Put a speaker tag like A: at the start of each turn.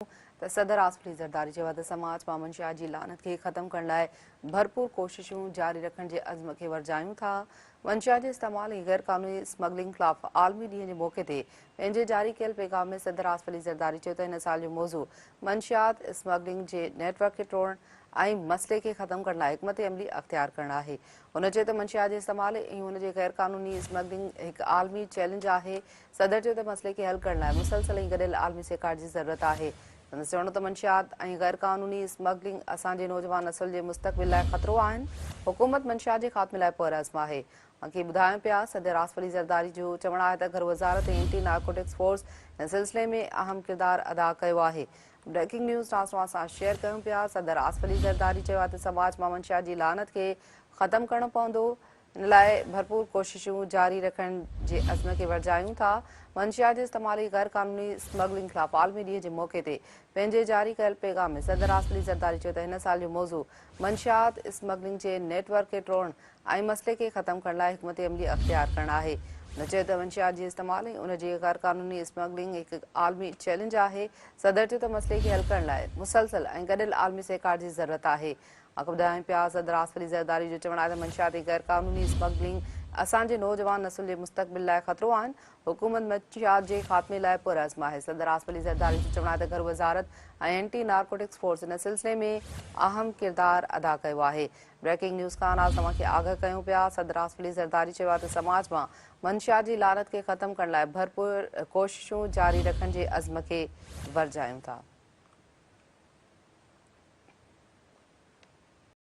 A: त सदर आसफली ज़रदारी चयो आहे त समाज मां मंशियात जी लानत खे ख़त्म करण लाइ भरपूर कोशिशूं जारी रखण जे अज़्म खे वरजायूं था। मंशियात जे इस्तेमाल ऐं गैर क़ानूनी स्मगलिंग ख़िलाफ़ आलमी ॾींहं जे मौक़े ते पंहिंजे जारी कयल पैगाम में सदर आसफली ज़रदारी चयो त हिन साल जो मौज़ू मंशियात स्मगलिंग जे नेटवर्क खे टोड़ण ऐं मसइले खे ख़त्म करण लाइ हिकमत अमली अख़्तियार करणु आहे। हुन चयो त मंशियात जे इस्तेमाल ऐं हुन जे गैर क़ानूनी स्मगलिंग हिकु आलमी चैलेंज आहे। सदर चयो त मसइले खे हल करण लाइ मुसलसल ऐं गॾियल आलमी सहकार जी ज़रूरत आहे। चवण त मंशियात ऐं गैर क़ानूनी स्मगलिंग असांजे नौजवान नस्ल जे मुस्तक़बिल लाइ ख़तरो आहिनि। हुकूमत मंशियात जे ख़ात्मे लाइ पुरअज़्म आहे। अॻे ॿुधायूं पिया सदर आसफली ज़रदारी जो चवणु आहे त घर वज़ारत ऐं एंटी नारकोटिक्स फोर्स हिन सिलसिले में अहम किरदारु अदा कयो आहे। ब्रेकिंग न्यूज़ ट्रांसफॉर्मर सां शेयर कयूं पिया। सदर आसफली ज़रदारी चयो आहे त समाज मां मंशियात जी लानत खे ख़त्म करणो पवंदो। इन लाइ भरपूर कोशिशूं जारी रखण जे अज़्म खे वरजायूं था। मंशियात जे इस्तेमाल ऐं गैर क़ानूनी स्मगलिंग ख़िलाफ़ आलमी ॾींहं जे मौक़े ते पंहिंजे जारी कयल पैगाम में सदर आसफली ज़रदारी चयो त हिन साल जो मौज़ू मंशियात स्मगलिंग जे नेटवर्क खे टोड़ण ऐं मसइले खे ख़त्म करण लाइ हिकमत अमली अख़्तियार करणु आहे। हुन चयो त मंशियात जे इस्तेमाल ऐं उन जे गैर क़ानूनी स्मगलिंग हिकु आलमी चैलेंज आहे। सदर चयो त मसइले खे हल करण लाइ मुसलसल ऐं गॾियल आलमी सहकार जी ज़रूरत आहे। अॻु ॿुधायूं पिया सदर आसफली ज़रदारी जो चवणु आहे त मंशियात ऐं गैर क़ानूनी स्मगलिंग असांजे नौजवान नस्ल जे मुस्तक़बिल लाइ ख़तरो आहिनि। हुकूमत मंशियात जे ख़ात्मे लाइ पुरअज़्म आहे। सदर आसफली ज़रदारी जो चवणु आहे त घर वज़ारत ऐं एंटी नारकोटिक्स फोर्स हिन सिलसिले में अहम किरदारु अदा कयो आहे। ब्रेकिंग न्यूज़ खां नाल तव्हांखे आगाह कयूं पिया। सदर आसफली ज़रदारी चयो आहे त समाज मां मंशियात जी लानत खे ख़त्म करण लाइ भरपूर कोशिशूं जारी रखण जे अज़्म खे वरजायूं था।